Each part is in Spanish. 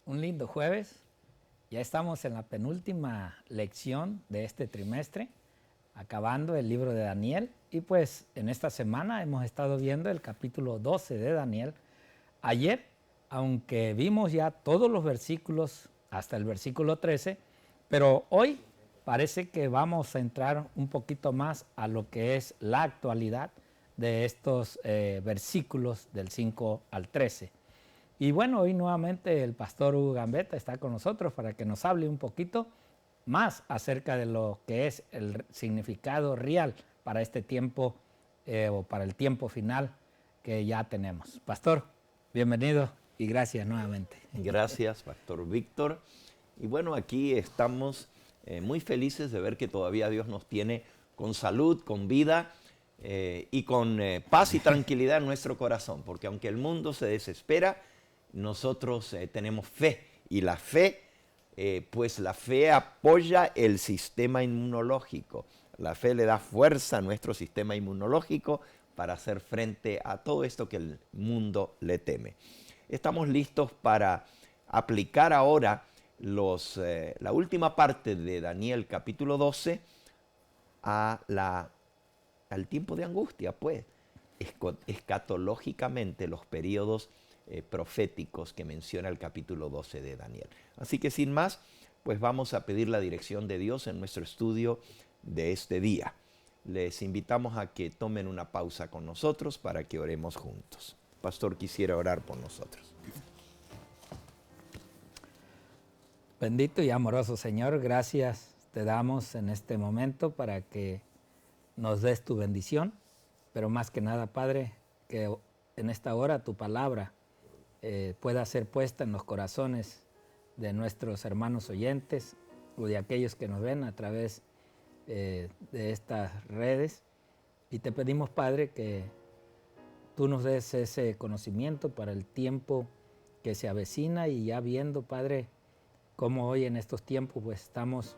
un lindo jueves. Ya estamos en la penúltima lección de este trimestre, acabando el libro de Daniel. Y pues en esta semana hemos estado viendo el capítulo 12 de Daniel. Ayer, aunque vimos ya todos los versículos hasta el versículo 13, pero hoy parece que vamos a entrar un poquito más a lo que es la actualidad de estos versículos del 5 al 13. Y bueno, hoy nuevamente el pastor Hugo Gambetta está con nosotros para que nos hable un poquito más acerca de lo que es el significado real para este tiempo o para el tiempo final que ya tenemos. Pastor, bienvenido y gracias nuevamente. Gracias, Pastor Víctor. Y bueno, aquí estamos muy felices de ver que todavía Dios nos tiene con salud, con vida y con paz y tranquilidad en nuestro corazón, porque aunque el mundo se desespera, nosotros tenemos fe, y la fe, pues la fe apoya el sistema inmunológico. La fe le da fuerza a nuestro sistema inmunológico para hacer frente a todo esto que el mundo le teme. Estamos listos para aplicar ahora la última parte de Daniel capítulo 12 al tiempo de angustia, pues, escatológicamente los periodos proféticos que menciona el capítulo 12 de Daniel. Así que sin más, pues vamos a pedir la dirección de Dios en nuestro estudio de este día. Les invitamos a que tomen una pausa con nosotros para que oremos juntos. Pastor, quisiera orar por nosotros. Bendito y amoroso Señor, gracias te damos en este momento para que nos des tu bendición, pero más que nada, Padre, que en esta hora tu palabra pueda ser puesta en los corazones de nuestros hermanos oyentes o de aquellos que nos ven a través de estas redes. Y te pedimos, Padre, que tú nos des ese conocimiento para el tiempo que se avecina, y ya viendo, Padre, cómo hoy en estos tiempos pues estamos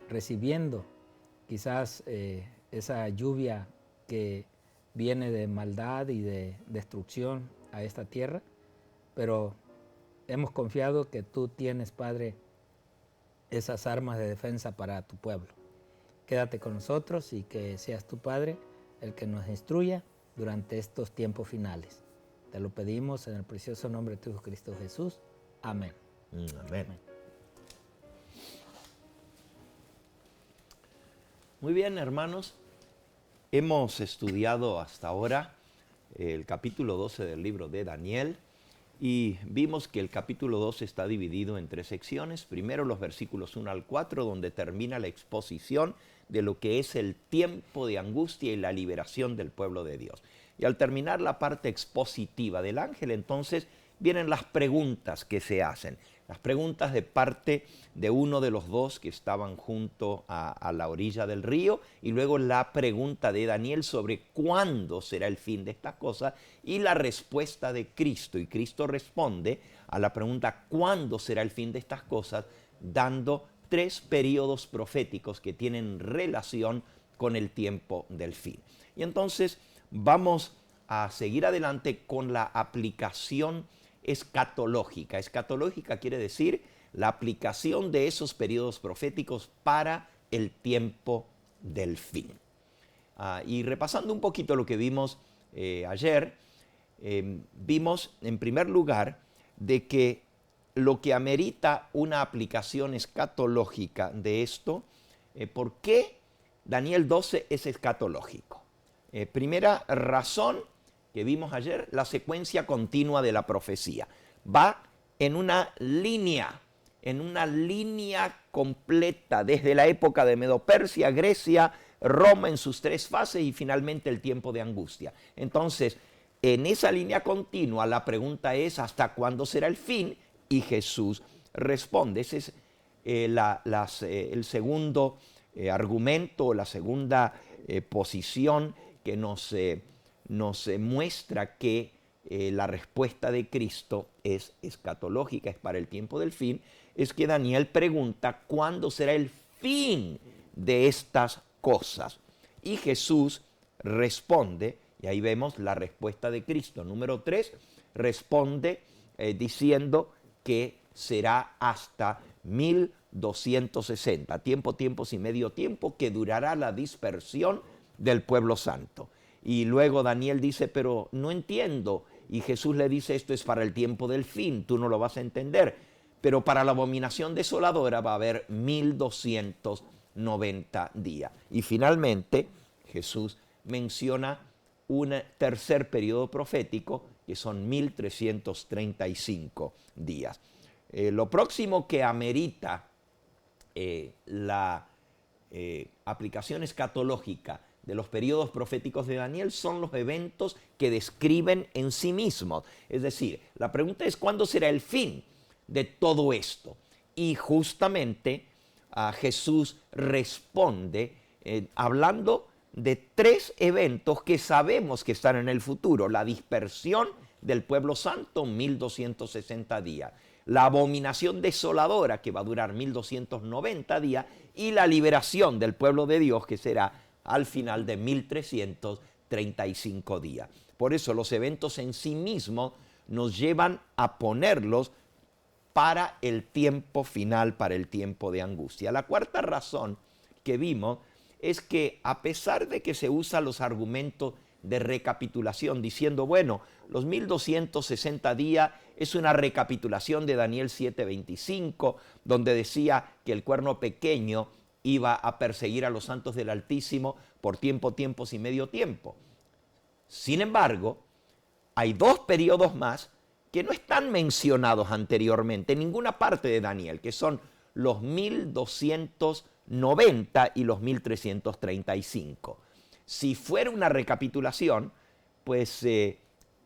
recibiendo quizás esa lluvia que viene de maldad y de destrucción a esta tierra, pero hemos confiado que tú tienes, Padre, esas armas de defensa para tu pueblo. Quédate con nosotros y que seas tu Padre el que nos instruya durante estos tiempos finales. Te lo pedimos en el precioso nombre de tu Hijo Cristo Jesús. Amén. Amén. Muy bien, hermanos. Hemos estudiado hasta ahora el capítulo 12 del libro de Daniel y vimos que el capítulo 12 está dividido en tres secciones. Primero los versículos 1 al 4, donde termina la exposición de lo que es el tiempo de angustia y la liberación del pueblo de Dios. Y al terminar la parte expositiva del ángel, entonces vienen las preguntas que se hacen. Las preguntas de parte de uno de los dos que estaban junto a la orilla del río, y luego la pregunta de Daniel sobre cuándo será el fin de estas cosas y la respuesta de Cristo. Y Cristo responde a la pregunta ¿cuándo será el fin de estas cosas?, dando tres periodos proféticos que tienen relación con el tiempo del fin. Y entonces vamos a seguir adelante con la aplicación escatológica. Escatológica quiere decir la aplicación de esos periodos proféticos para el tiempo del fin. Y repasando un poquito lo que vimos ayer, vimos en primer lugar de que lo que amerita una aplicación escatológica de esto, ¿por qué Daniel 12 es escatológico? Primera razón que vimos ayer, la secuencia continua de la profecía. Va en una línea completa, desde la época de Medo-Persia, Grecia, Roma en sus tres fases y finalmente el tiempo de angustia. Entonces, en esa línea continua, la pregunta es ¿hasta cuándo será el fin? Y Jesús responde. Ese es el segundo argumento, la segunda posición que nos muestra que la respuesta de Cristo es escatológica, es para el tiempo del fin, es que Daniel pregunta ¿cuándo será el fin de estas cosas? Y Jesús responde, y ahí vemos la respuesta de Cristo. Número 3, responde diciendo que será hasta 1260, tiempos y medio tiempo, que durará la dispersión del pueblo santo. Y luego Daniel dice, pero no entiendo. Y Jesús le dice, esto es para el tiempo del fin, tú no lo vas a entender. Pero para la abominación desoladora va a haber 1290 días. Y finalmente Jesús menciona un tercer periodo profético, que son 1335 días. Lo próximo que amerita la aplicación escatológica de los periodos proféticos de Daniel son los eventos que describen en sí mismos. Es decir, la pregunta es, ¿cuándo será el fin de todo esto? Y justamente Jesús responde hablando de tres eventos que sabemos que están en el futuro: la dispersión del pueblo santo, 1260 días, la abominación desoladora, que va a durar 1290 días, y la liberación del pueblo de Dios, que será al final de 1335 días. Por eso los eventos en sí mismos nos llevan a ponerlos para el tiempo final, para el tiempo de angustia. La cuarta razón que vimos es que, a pesar de que se usan los argumentos de recapitulación diciendo, bueno, los 1260 días es una recapitulación de Daniel 7:25, donde decía que el cuerno pequeño iba a perseguir a los santos del Altísimo por tiempos y medio tiempo. Sin embargo, hay dos periodos más que no están mencionados anteriormente en ninguna parte de Daniel, que son los 1290 y los 1335. Si fuera una recapitulación, pues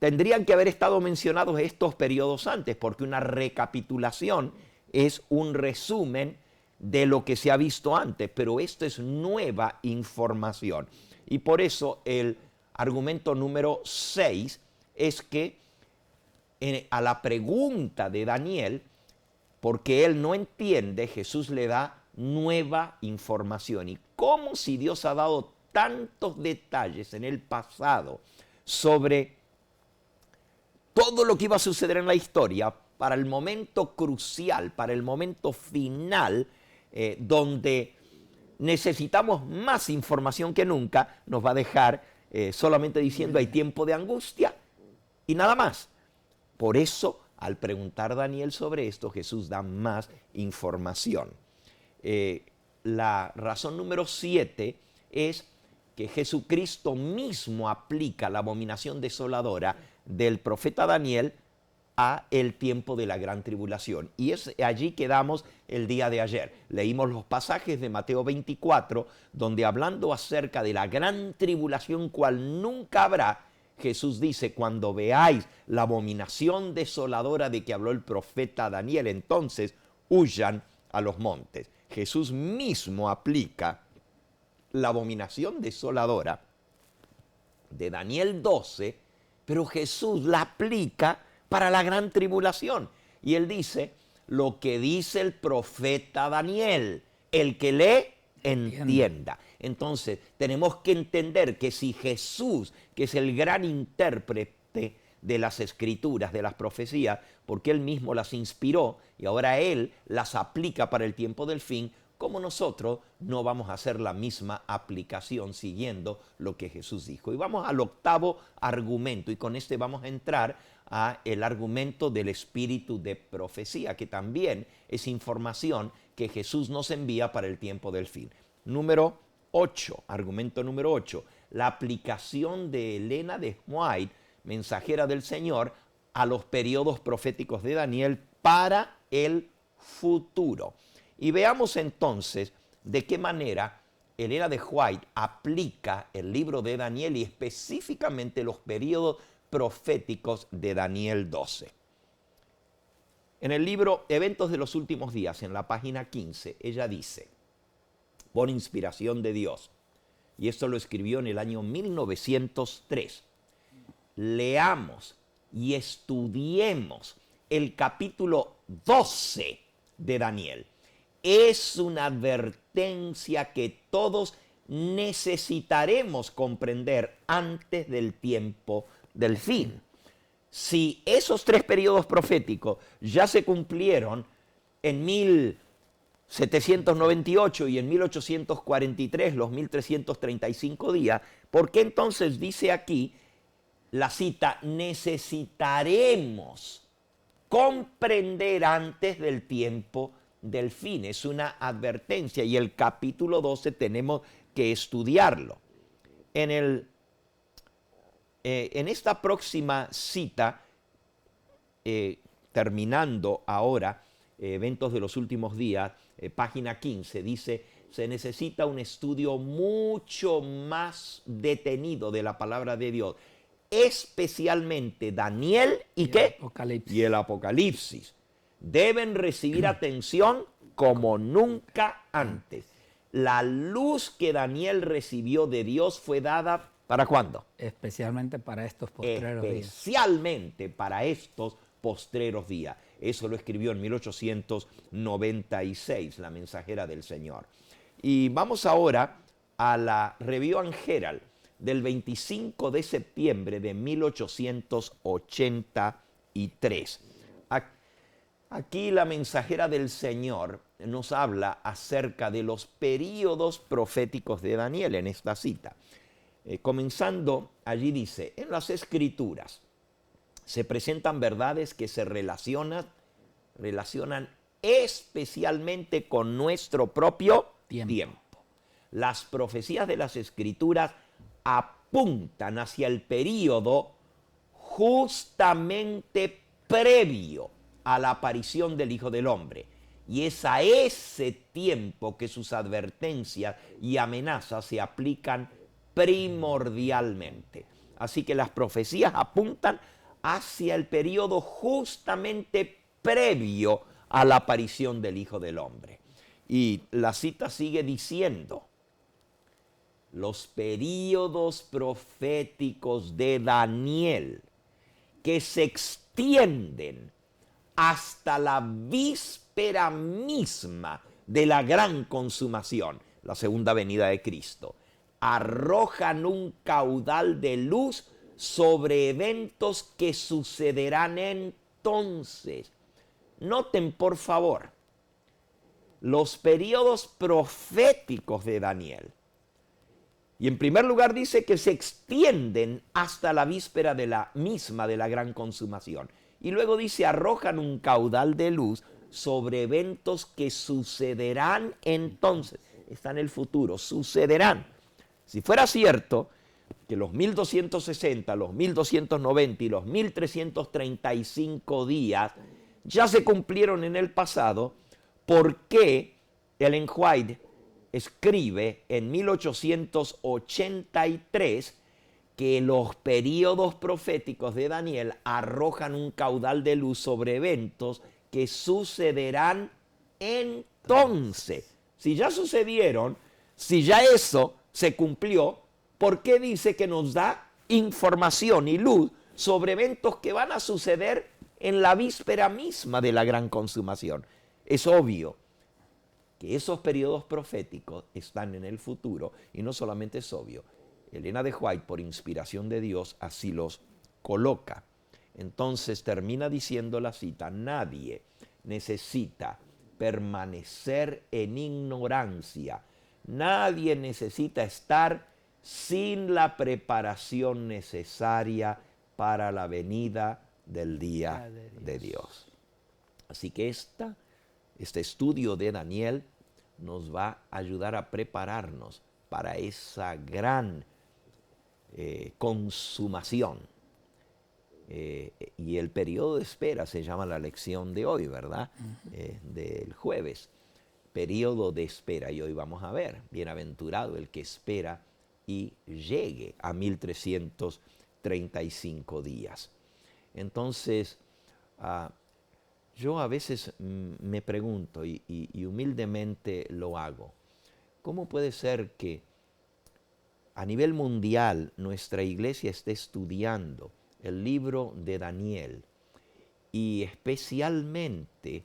tendrían que haber estado mencionados estos periodos antes, porque una recapitulación es un resumen de lo que se ha visto antes, pero esto es nueva información. Y por eso el argumento número 6 es que a la pregunta de Daniel, porque él no entiende, Jesús le da nueva información. Y como si Dios ha dado tantos detalles en el pasado sobre todo lo que iba a suceder en la historia, para el momento crucial, para el momento final, donde necesitamos más información que nunca, nos va a dejar solamente diciendo hay tiempo de angustia y nada más. Por eso, al preguntar Daniel sobre esto, Jesús da más información. La razón número 7 es que Jesucristo mismo aplica la abominación desoladora del profeta Daniel a el tiempo de la gran tribulación. Y es allí quedamos el día de ayer. Leímos los pasajes de Mateo 24, donde hablando acerca de la gran tribulación cual nunca habrá, Jesús dice, cuando veáis la abominación desoladora de que habló el profeta Daniel, entonces huyan a los montes. Jesús mismo aplica la abominación desoladora de Daniel 12, pero Jesús la aplica para la gran tribulación. Y él dice, lo que dice el profeta Daniel, el que lee, entienda. Entonces, tenemos que entender que si Jesús, que es el gran intérprete de las escrituras, de las profecías, porque él mismo las inspiró y ahora él las aplica para el tiempo del fin, como nosotros no vamos a hacer la misma aplicación siguiendo lo que Jesús dijo. Y vamos al octavo argumento, y con este vamos a entrar a el argumento del espíritu de profecía, que también es información que Jesús nos envía para el tiempo del fin. Número 8, argumento número 8, la aplicación de Elena de White, mensajera del Señor, a los periodos proféticos de Daniel para el futuro. Y veamos entonces de qué manera Elena de White aplica el libro de Daniel y específicamente los periodos proféticos de Daniel 12. En el libro Eventos de los Últimos Días, en la página 15, ella dice, por inspiración de Dios, y esto lo escribió en el año 1903, leamos y estudiemos el capítulo 12 de Daniel. Es una advertencia que todos necesitaremos comprender antes del tiempo del fin. si esos 3 periodos proféticos ya se cumplieron en 1798 y en 1843, los 1335 días, ¿por qué entonces dice aquí la cita, necesitaremos comprender antes del tiempo del fin? Es una advertencia y el capítulo 12 tenemos que estudiarlo. En esta próxima cita, terminando ahora, eventos de los últimos días, página 15, dice, se necesita un estudio mucho más detenido de la palabra de Dios, especialmente Daniel y ¿qué? Apocalipsis. Y el Apocalipsis. Deben recibir atención como nunca antes. La luz que Daniel recibió de Dios fue dada, ¿para cuándo? Especialmente para estos postreros días. Especialmente para estos postreros días. Eso lo escribió en 1896, la mensajera del Señor. Y vamos ahora a la Review and Herald del 25 de septiembre de 1883. Aquí la mensajera del Señor nos habla acerca de los períodos proféticos de Daniel en esta cita. Comenzando, allí dice, en las Escrituras se presentan verdades que se relacionan especialmente con nuestro propio tiempo. Las profecías de las Escrituras apuntan hacia el período justamente previo a la aparición del Hijo del Hombre. Y es a ese tiempo que sus advertencias y amenazas se aplican primordialmente. Así que las profecías apuntan hacia el periodo justamente previo a la aparición del Hijo del Hombre. Y la cita sigue diciendo, los períodos proféticos de Daniel, que se extienden hasta la víspera misma de la gran consumación, la segunda venida de Cristo, arrojan un caudal de luz sobre eventos que sucederán entonces. Noten, por favor, los periodos proféticos de Daniel. Y en primer lugar dice que se extienden hasta la víspera de la gran consumación. Y luego dice, arrojan un caudal de luz sobre eventos que sucederán entonces. Está en el futuro, sucederán. Si fuera cierto que los 1260, los 1290 y los 1335 días ya se cumplieron en el pasado, ¿por qué Ellen White escribe en 1883 que los períodos proféticos de Daniel arrojan un caudal de luz sobre eventos que sucederán entonces? Si ya sucedieron, si ya eso se cumplió, ¿por qué dice que nos da información y luz sobre eventos que van a suceder en la víspera misma de la gran consumación? Es obvio que esos periodos proféticos están en el futuro, y no solamente es obvio, Elena de White, por inspiración de Dios, así los coloca. Entonces termina diciendo la cita, nadie necesita permanecer en ignorancia, nadie necesita estar sin la preparación necesaria para la venida del día de Dios. Así que este estudio de Daniel nos va a ayudar a prepararnos para esa gran consumación. Y el periodo de espera se llama la lección de hoy, ¿verdad? Del jueves. Periodo de espera. Y hoy vamos a ver, bienaventurado el que espera y llegue a 1335 días. Entonces, yo a veces me pregunto, y humildemente lo hago, ¿cómo puede ser que a nivel mundial nuestra iglesia esté estudiando el libro de Daniel y especialmente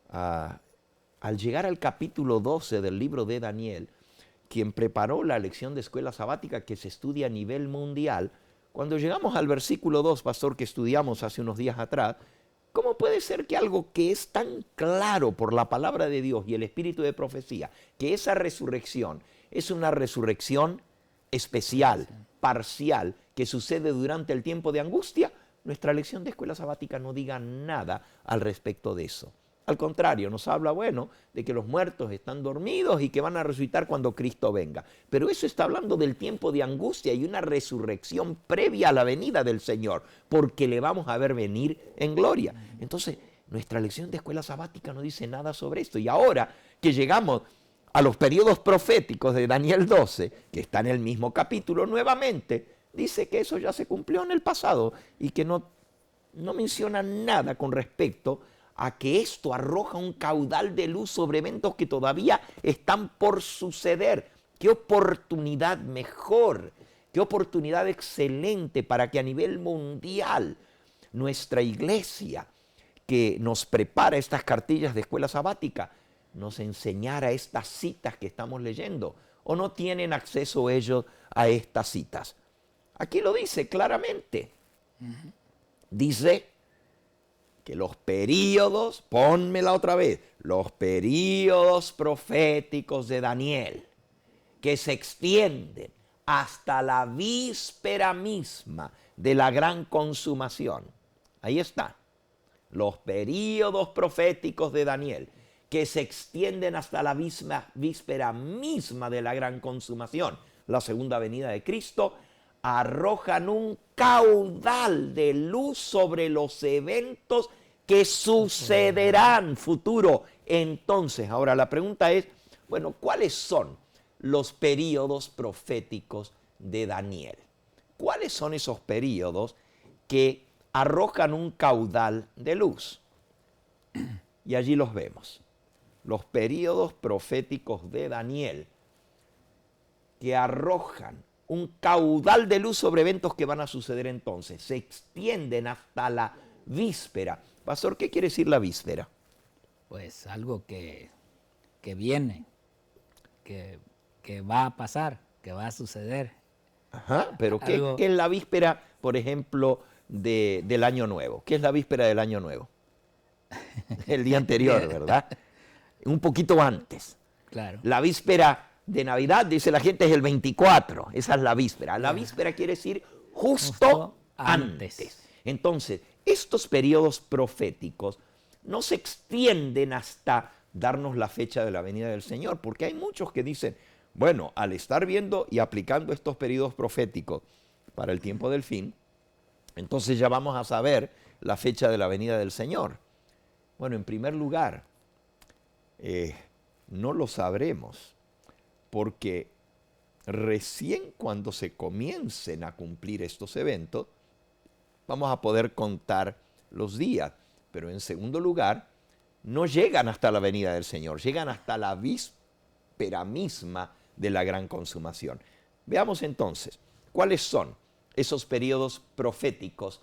al llegar al capítulo 12 del libro de Daniel, quien preparó la lección de escuela sabática que se estudia a nivel mundial, cuando llegamos al versículo 2, pastor, que estudiamos hace unos días atrás, ¿cómo puede ser que algo que es tan claro por la palabra de Dios y el espíritu de profecía, que esa resurrección es una resurrección especial, parcial, que sucede durante el tiempo de angustia? Nuestra lección de escuela sabática no diga nada al respecto de eso. Al contrario, nos habla, bueno, de que los muertos están dormidos y que van a resucitar cuando Cristo venga. Pero eso está hablando del tiempo de angustia y una resurrección previa a la venida del Señor, porque le vamos a ver venir en gloria. Entonces, nuestra lección de escuela sabática no dice nada sobre esto. Y ahora que llegamos a los periodos proféticos de Daniel 12, que está en el mismo capítulo nuevamente, dice que eso ya se cumplió en el pasado y que no menciona nada con respecto a que esto arroja un caudal de luz sobre eventos que todavía están por suceder. ¡Qué oportunidad mejor! ¡Qué oportunidad excelente para que a nivel mundial nuestra iglesia, que nos prepara estas cartillas de escuela sabática, nos enseñara estas citas que estamos leyendo? ¿O no tienen acceso ellos a estas citas? Aquí lo dice claramente. Dice que los períodos, pónmela otra vez, los períodos proféticos de Daniel, que se extienden hasta la víspera misma de la gran consumación. Ahí está. Los períodos proféticos de Daniel, que se extienden hasta la víspera misma de la gran consumación, la segunda venida de Cristo, arrojan un caudal de luz sobre los eventos que sucederán futuro. Entonces, ahora la pregunta es, bueno, ¿cuáles son los períodos proféticos de Daniel? ¿Cuáles son esos períodos que arrojan un caudal de luz? Y allí los vemos. Los períodos proféticos de Daniel que arrojan un caudal de luz sobre eventos que van a suceder entonces. Se extienden hasta la víspera. Pastor, ¿qué quiere decir la víspera? Pues algo que viene, que va a pasar, que va a suceder. Ajá, pero ¿qué es la víspera, por ejemplo, del Año Nuevo? ¿Qué es la víspera del Año Nuevo? El día anterior, ¿verdad? Un poquito antes. Claro. La víspera de Navidad, dice la gente, es el 24. Esa es la víspera. La víspera quiere decir justo antes. Entonces, estos periodos proféticos no se extienden hasta darnos la fecha de la venida del Señor, porque hay muchos que dicen, bueno, al estar viendo y aplicando estos periodos proféticos para el tiempo del fin, entonces ya vamos a saber la fecha de la venida del Señor. Bueno, en primer lugar, no lo sabremos, porque recién cuando se comiencen a cumplir estos eventos, vamos a poder contar los días. Pero en segundo lugar, no llegan hasta la venida del Señor, llegan hasta la víspera misma de la gran consumación. Veamos entonces, ¿cuáles son esos periodos proféticos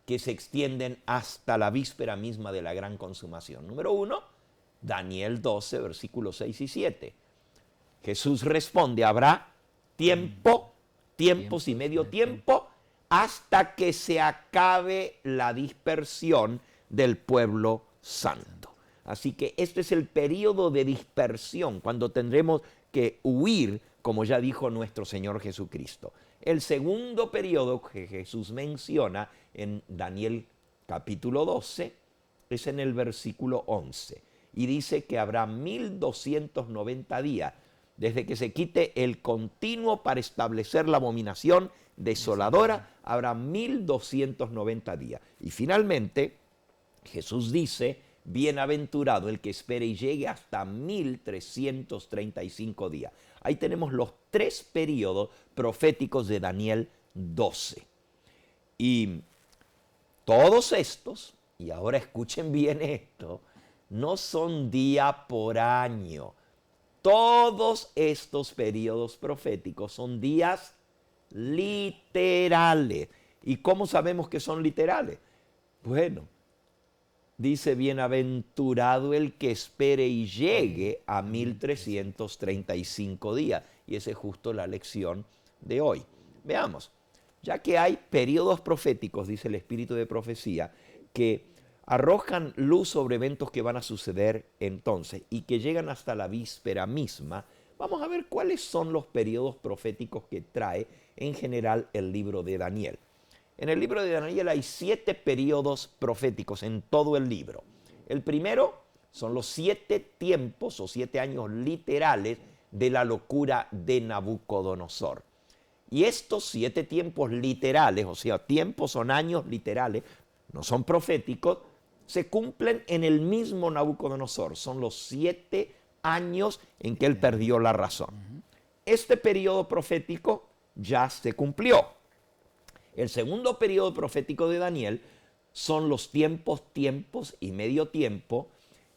que se extienden hasta la víspera misma de la gran consumación? Número 1, Daniel 12, versículos 6 y 7. Jesús responde, habrá tiempos y medio tiempo, hasta que se acabe la dispersión del pueblo santo. Así que este es el periodo de dispersión, cuando tendremos que huir, como ya dijo nuestro Señor Jesucristo. El segundo periodo que Jesús menciona en Daniel capítulo 12 es en el versículo 11. Y dice que habrá 1290 días, desde que se quite el continuo para establecer la abominación desoladora, habrá 1290 días. Y finalmente, Jesús dice, bienaventurado el que espere y llegue hasta 1335 días. Ahí tenemos los 3 periodos proféticos de Daniel 12. Y todos estos, y ahora escuchen bien esto, no son día por año. Todos estos periodos proféticos son días literales. ¿Y cómo sabemos que son literales? Bueno, dice, bienaventurado el que espere y llegue a 1335 días. Y esa es justo la lección de hoy. Veamos, ya que hay periodos proféticos, dice el espíritu de profecía, que arrojan luz sobre eventos que van a suceder entonces y que llegan hasta la víspera misma, vamos a ver cuáles son los periodos proféticos que trae en general el libro de Daniel. En el libro de Daniel hay 7 periodos proféticos en todo el libro. El primero son los 7 tiempos o 7 años literales de la locura de Nabucodonosor. Y estos 7 tiempos literales, o sea, tiempos son años literales, no son proféticos, se cumplen en el mismo Nabucodonosor. Son los 7 años en que él perdió la razón. Este periodo profético ya se cumplió. El segundo periodo profético de Daniel son los tiempos y medio tiempo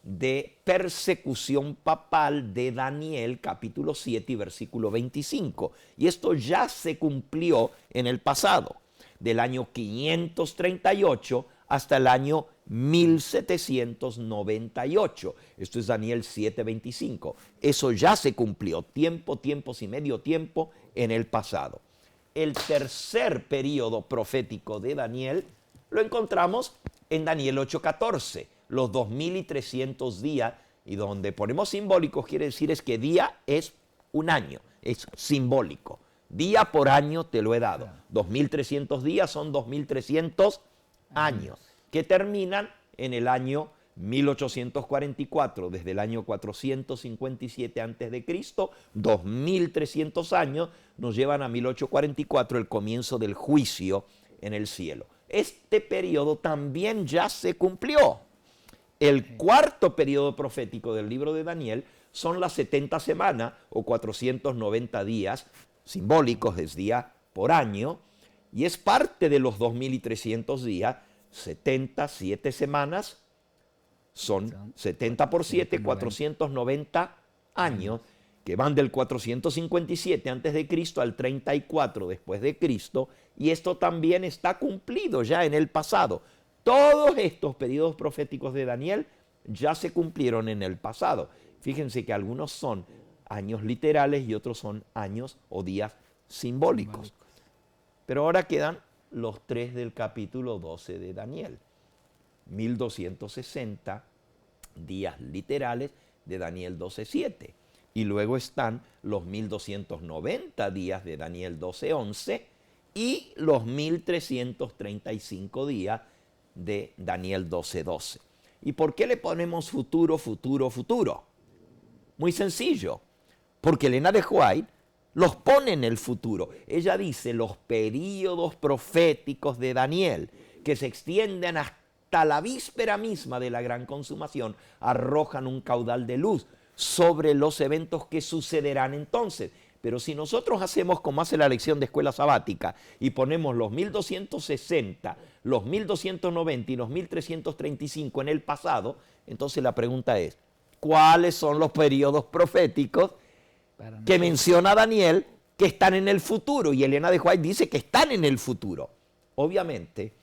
de persecución papal de Daniel, capítulo 7 y versículo 25. Y esto ya se cumplió en el pasado, del año 538 hasta el año 1798. Esto es Daniel 7:25. Eso ya se cumplió, tiempos y medio tiempo en el pasado. El tercer periodo profético de Daniel lo encontramos en Daniel 8:14, los 2300 días, y donde ponemos simbólicos quiere decir es que día es un año, es simbólico. Día por año te lo he dado. 2300 días son 2300 años, que terminan en el año 1844, desde el año 457 a.C., 2300 años nos llevan a 1844, el comienzo del juicio en el cielo. Este periodo también ya se cumplió. El cuarto periodo profético del libro de Daniel son las 70 semanas o 490 días, simbólicos, es día por año, y es parte de los 2300 días. 77 semanas son 70 por 7, 490 años, que van del 457 a.C. al 34 después de Cristo, y esto también está cumplido ya en el pasado. Todos estos periodos proféticos de Daniel ya se cumplieron en el pasado. Fíjense que algunos son años literales y otros son años o días simbólicos. Pero ahora quedan los 3 del capítulo 12 de Daniel. 1260 días literales de Daniel 12:7. Y luego están los 1290 días de Daniel 12:11 y los 1335 días de Daniel 12:12. ¿Y por qué le ponemos futuro, futuro, futuro? Muy sencillo, porque Elena de White los pone en el futuro. Ella dice, los períodos proféticos de Daniel, que se extienden hasta la víspera misma de la gran consumación, arrojan un caudal de luz sobre los eventos que sucederán entonces. Pero si nosotros hacemos como hace la lección de escuela sabática y ponemos los 1260, los 1290 y los 1335 en el pasado, entonces la pregunta es, ¿cuáles son los periodos proféticos que menciona Daniel que están en el futuro? Y Elena de White dice que están en el futuro. Obviamente,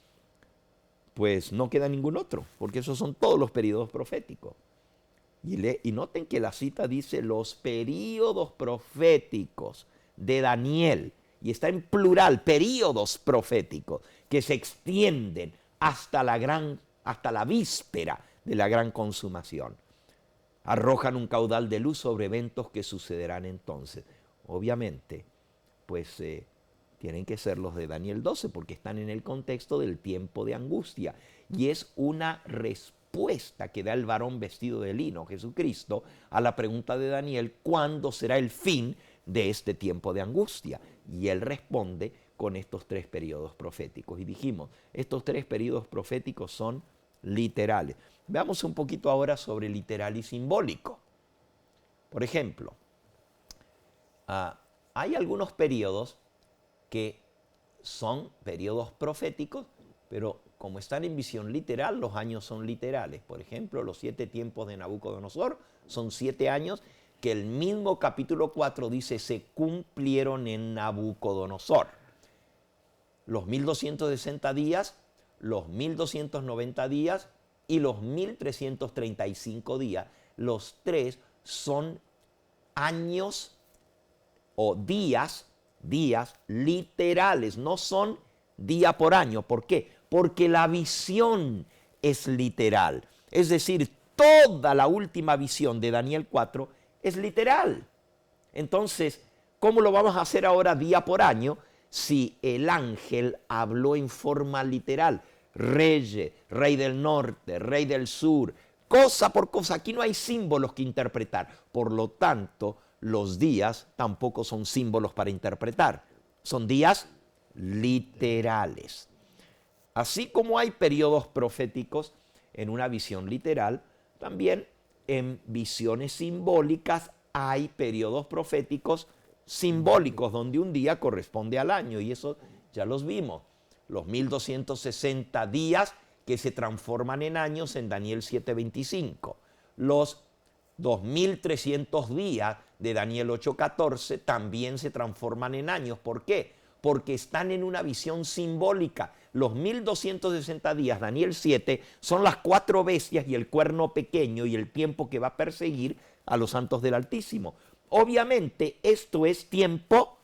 pues no queda ningún otro, porque esos son todos los periodos proféticos. Y noten que la cita dice los periodos proféticos de Daniel, y está en plural, periodos proféticos que se extienden hasta la víspera de la gran consumación. Arrojan un caudal de luz sobre eventos que sucederán entonces. Obviamente, pues tienen que ser los de Daniel 12 porque están en el contexto del tiempo de angustia. Y es una respuesta que da el varón vestido de lino, Jesucristo, a la pregunta de Daniel, ¿cuándo será el fin de este tiempo de angustia? Y él responde con estos 3 periodos proféticos. Y dijimos, estos 3 periodos proféticos son literales. Veamos un poquito ahora sobre literal y simbólico. Por ejemplo, hay algunos periodos que son periodos proféticos, pero como están en visión literal, los años son literales. Por ejemplo, los 7 tiempos de Nabucodonosor son 7 años que el mismo capítulo 4 dice se cumplieron en Nabucodonosor. Los 1260 días, los 1290 días y los 1335 días, los 3 son años o días días literales, no son día por año. ¿Por qué? Porque la visión es literal. Es decir, toda la última visión de Daniel 4 es literal. Entonces, ¿cómo lo vamos a hacer ahora día por año si el ángel habló en forma literal? Rey del norte, rey del sur, cosa por cosa. Aquí no hay símbolos que interpretar. Por lo tanto, los días tampoco son símbolos para interpretar. Son días literales. Así como hay periodos proféticos en una visión literal, también en visiones simbólicas hay periodos proféticos simbólicos donde un día corresponde al año, y eso ya los vimos. Los 1260 días que se transforman en años en Daniel 7:25. Los 2300 días de Daniel 8:14 también se transforman en años. ¿Por qué? Porque están en una visión simbólica. Los 1260 días, Daniel 7, son las 4 bestias y el cuerno pequeño y el tiempo que va a perseguir a los santos del Altísimo. Obviamente esto es tiempo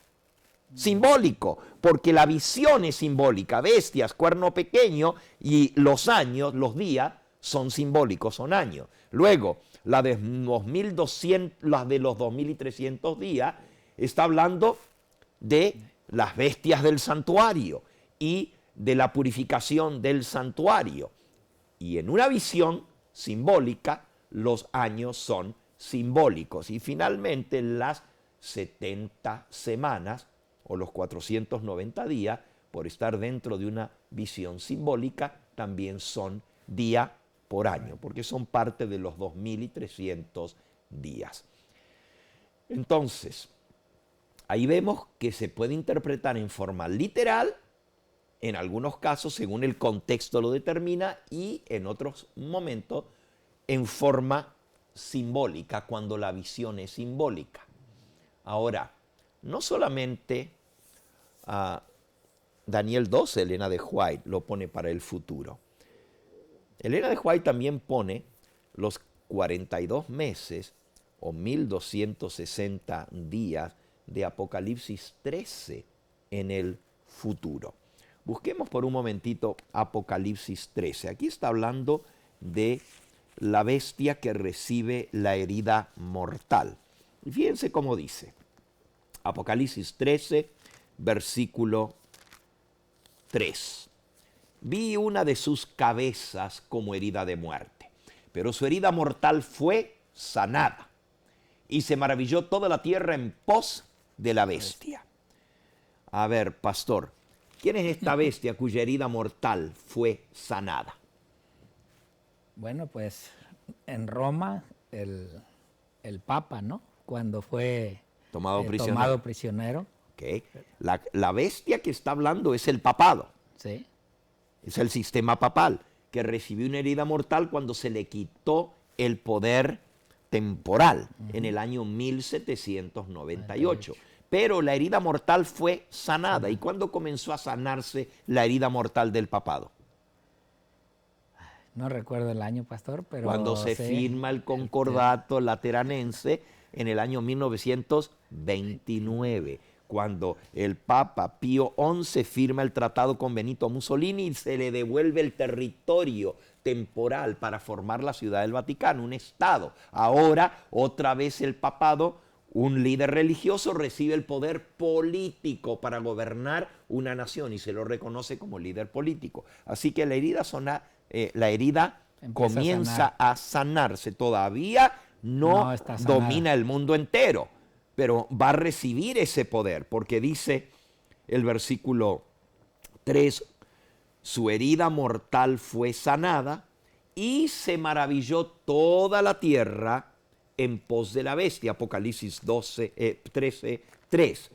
simbólico, porque la visión es simbólica. Bestias, cuerno pequeño y los años, los días, son simbólicos, son años. Luego, la de los 2300 días está hablando de las bestias del santuario y de la purificación del santuario. Y en una visión simbólica, los años son simbólicos. Y finalmente las 70 semanas o los 490 días, por estar dentro de una visión simbólica, también son día por año, porque son parte de los 2300 días. Entonces, ahí vemos que se puede interpretar en forma literal, en algunos casos según el contexto lo determina, y en otros momentos en forma simbólica, cuando la visión es simbólica. Ahora, no solamente Daniel 12, Elena de White, lo pone para el futuro. Elena de White también pone los 42 meses o 1260 días de Apocalipsis 13 en el futuro. Busquemos por un momentito Apocalipsis 13. Aquí está hablando de la bestia que recibe la herida mortal. Y fíjense cómo dice. Apocalipsis 13, versículo 3. Vi una de sus cabezas como herida de muerte, pero su herida mortal fue sanada. Y se maravilló toda la tierra en pos de la bestia. A ver, pastor, ¿quién es esta bestia cuya herida mortal fue sanada? Bueno, pues en Roma el Papa, ¿no? Cuando fue Tomado prisionero. Okay. La bestia que está hablando es el papado. Sí. Es el sistema papal, que recibió una herida mortal cuando se le quitó el poder temporal en el año 1798. Pero la herida mortal fue sanada. ¿Y cuándo comenzó a sanarse la herida mortal del papado? No recuerdo el año, pastor, pero cuando se firma el concordato lateranense en el año 1929, cuando el Papa Pío XI firma el tratado con Benito Mussolini y se le devuelve el territorio temporal para formar la Ciudad del Vaticano, un estado. Ahora, otra vez el papado, un líder religioso, recibe el poder político para gobernar una nación y se lo reconoce como líder político. Así que la herida comienza a sanarse. Todavía no domina el mundo entero, pero va a recibir ese poder, porque dice el versículo 3, su herida mortal fue sanada y se maravilló toda la tierra en pos de la bestia. Apocalipsis 13, 3.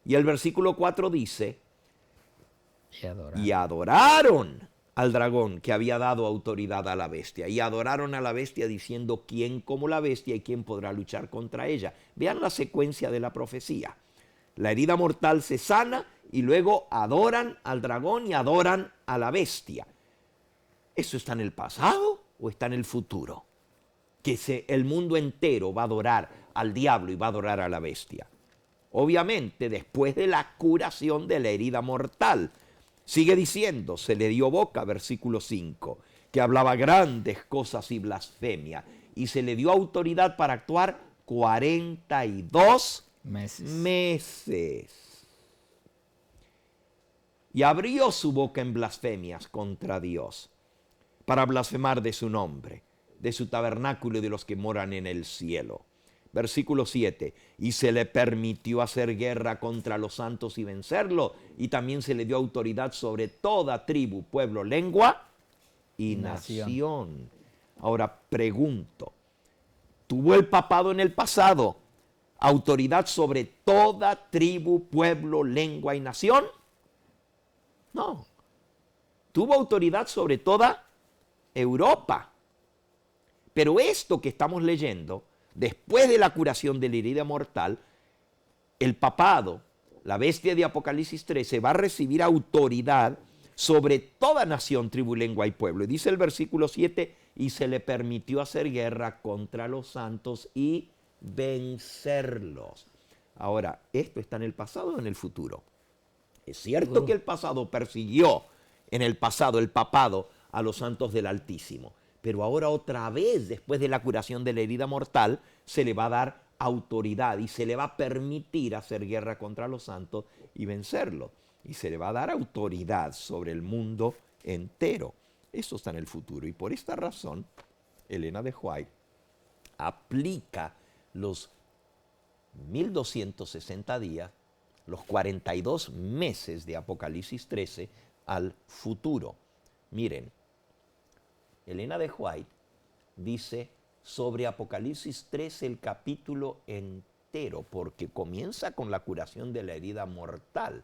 Y el versículo 4 dice, y adoraron al dragón que había dado autoridad a la bestia. Y adoraron a la bestia diciendo, ¿quién como la bestia y quién podrá luchar contra ella? Vean la secuencia de la profecía. La herida mortal se sana y luego adoran al dragón y adoran a la bestia. ¿Eso está en el pasado o está en el futuro? Que el mundo entero va a adorar al diablo y va a adorar a la bestia. obviamente después de la curación de la herida mortal. Sigue diciendo, se le dio boca, versículo 5, que hablaba grandes cosas y blasfemia, y se le dio autoridad para actuar 42 meses. Y abrió su boca en blasfemias contra Dios, para blasfemar de su nombre, de su tabernáculo y de los que moran en el cielo. Versículo 7, y se le permitió hacer guerra contra los santos y vencerlo, y también se le dio autoridad sobre toda tribu, pueblo, lengua y nación. Ahora pregunto, ¿tuvo el papado en el pasado autoridad sobre toda tribu, pueblo, lengua y nación? No. Tuvo autoridad sobre toda Europa. Pero esto que estamos leyendo, después de la curación de la herida mortal, el papado, la bestia de Apocalipsis 13, va a recibir autoridad sobre toda nación, tribu, lengua y pueblo. Y dice el versículo 7, y se le permitió hacer guerra contra los santos y vencerlos. Ahora, ¿esto está en el pasado o en el futuro? Es cierto que el pasado persiguió en el pasado el papado a los santos del Altísimo, pero ahora otra vez, después de la curación de la herida mortal, se le va a dar autoridad y se le va a permitir hacer guerra contra los santos y vencerlos. Y se le va a dar autoridad sobre el mundo entero. Eso está en el futuro. Y por esta razón, Elena de White aplica los 1260 días, los 42 meses de Apocalipsis 13 al futuro. Miren, Elena de White dice sobre Apocalipsis 13 el capítulo entero, porque comienza con la curación de la herida mortal.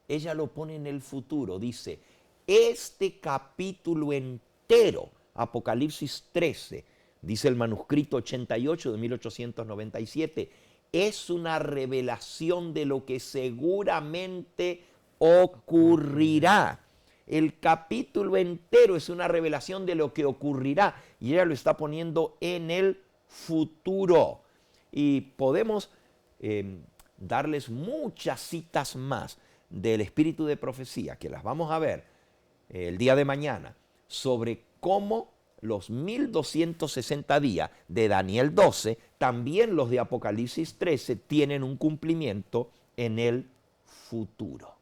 Ella lo pone en el futuro, dice, este capítulo entero, Apocalipsis 13, dice el manuscrito 88 de 1897, es una revelación de lo que seguramente ocurrirá. El capítulo entero es una revelación de lo que ocurrirá y ella lo está poniendo en el futuro. Y podemos darles muchas citas más del espíritu de profecía, que las vamos a ver el día de mañana, sobre cómo los 1260 días de Daniel 12, también los de Apocalipsis 13, tienen un cumplimiento en el futuro.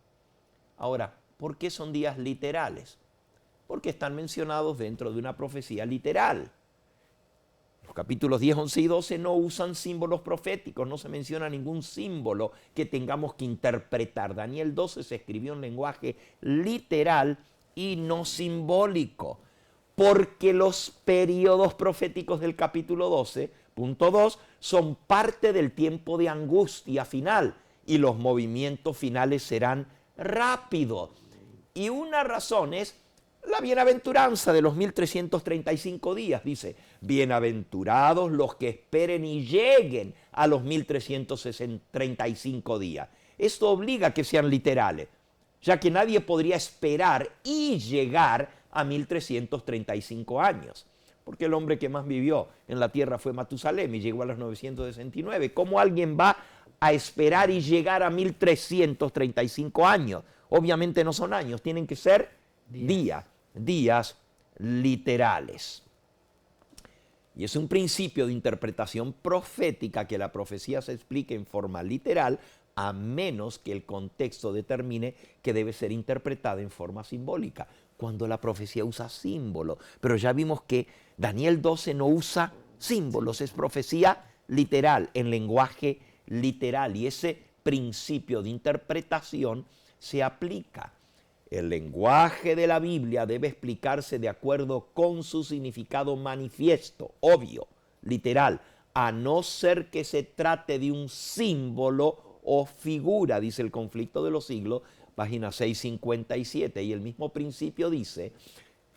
Ahora, ¿por qué son días literales? Porque están mencionados dentro de una profecía literal. Los capítulos 10, 11 y 12 no usan símbolos proféticos, no se menciona ningún símbolo que tengamos que interpretar. Daniel 12 se escribió en lenguaje literal y no simbólico, porque los periodos proféticos del capítulo 12, punto 2, son parte del tiempo de angustia final y los movimientos finales serán rápidos. Y una razón es la bienaventuranza de los 1335 días. Dice, bienaventurados los que esperen y lleguen a los 1335 días. Esto obliga a que sean literales, ya que nadie podría esperar y llegar a 1335 años. Porque el hombre que más vivió en la tierra fue Matusalem y llegó a los 969. ¿Cómo alguien va a esperar y llegar a 1335 años? Obviamente no son años, tienen que ser días literales. Y es un principio de interpretación profética que la profecía se explique en forma literal, a menos que el contexto determine que debe ser interpretada en forma simbólica, cuando la profecía usa símbolos. Pero ya vimos que Daniel 12 no usa símbolos, es profecía literal, en lenguaje literal, y ese principio de interpretación se aplica. El lenguaje de la Biblia debe explicarse de acuerdo con su significado manifiesto, obvio, literal, a no ser que se trate de un símbolo o figura, dice el Conflicto de los Siglos, página 657, y el mismo principio dice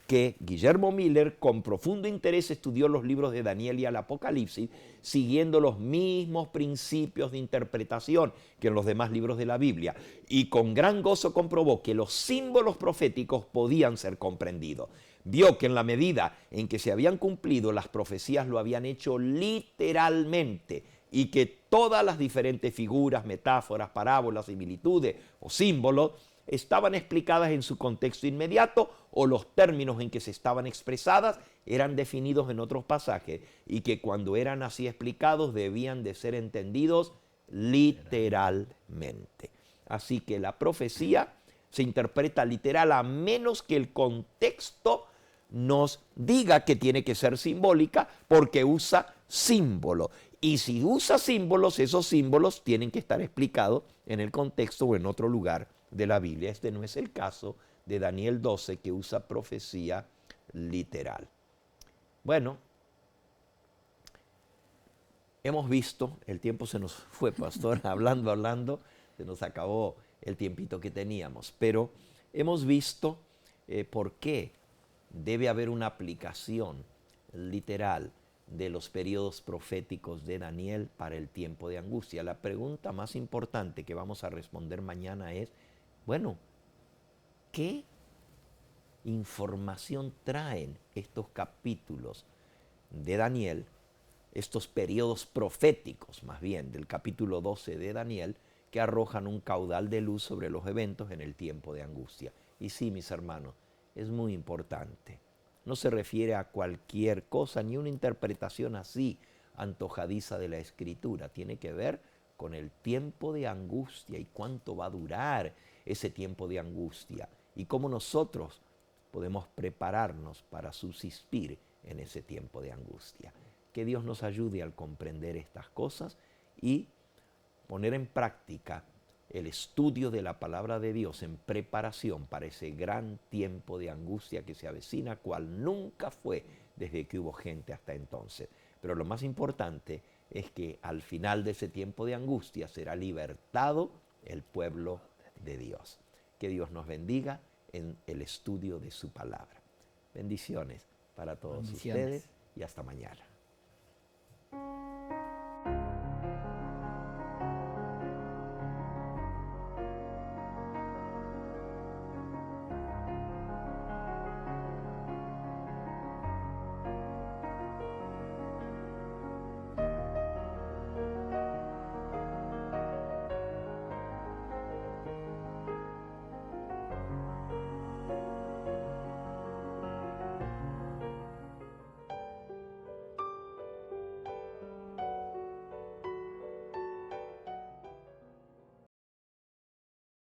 que Guillermo Miller con profundo interés estudió los libros de Daniel y el Apocalipsis, siguiendo los mismos principios de interpretación que en los demás libros de la Biblia, y con gran gozo comprobó que los símbolos proféticos podían ser comprendidos. Vio que en la medida en que se habían cumplido, las profecías lo habían hecho literalmente, y que todas las diferentes figuras, metáforas, parábolas, similitudes o símbolos estaban explicadas en su contexto inmediato o los términos en que se estaban expresadas eran definidos en otros pasajes y que cuando eran así explicados debían de ser entendidos literalmente. Así que la profecía se interpreta literal a menos que el contexto nos diga que tiene que ser simbólica porque usa símbolos. Y si usa símbolos, esos símbolos tienen que estar explicados en el contexto o en otro lugar de la Biblia. Este no es el caso de Daniel 12, que usa profecía literal. Bueno, hemos visto, el tiempo se nos fue, pastor, hablando, se nos acabó el tiempito que teníamos, pero hemos visto por qué debe haber una aplicación literal de los periodos proféticos de Daniel para el tiempo de angustia. La pregunta más importante que vamos a responder mañana es, bueno, ¿qué información traen estos capítulos de Daniel, estos periodos proféticos más bien del capítulo 12 de Daniel, que arrojan un caudal de luz sobre los eventos en el tiempo de angustia? Y sí, mis hermanos, es muy importante. No se refiere a cualquier cosa ni una interpretación así antojadiza de la Escritura. Tiene que ver con el tiempo de angustia y cuánto va a durar ese tiempo de angustia y cómo nosotros podemos prepararnos para subsistir en ese tiempo de angustia. Que Dios nos ayude al comprender estas cosas y poner en práctica el estudio de la palabra de Dios en preparación para ese gran tiempo de angustia que se avecina, cual nunca fue desde que hubo gente hasta entonces. Pero lo más importante es que al final de ese tiempo de angustia será libertado el pueblo de Dios. Que Dios nos bendiga en el estudio de su palabra. Bendiciones para todos ustedes y hasta mañana.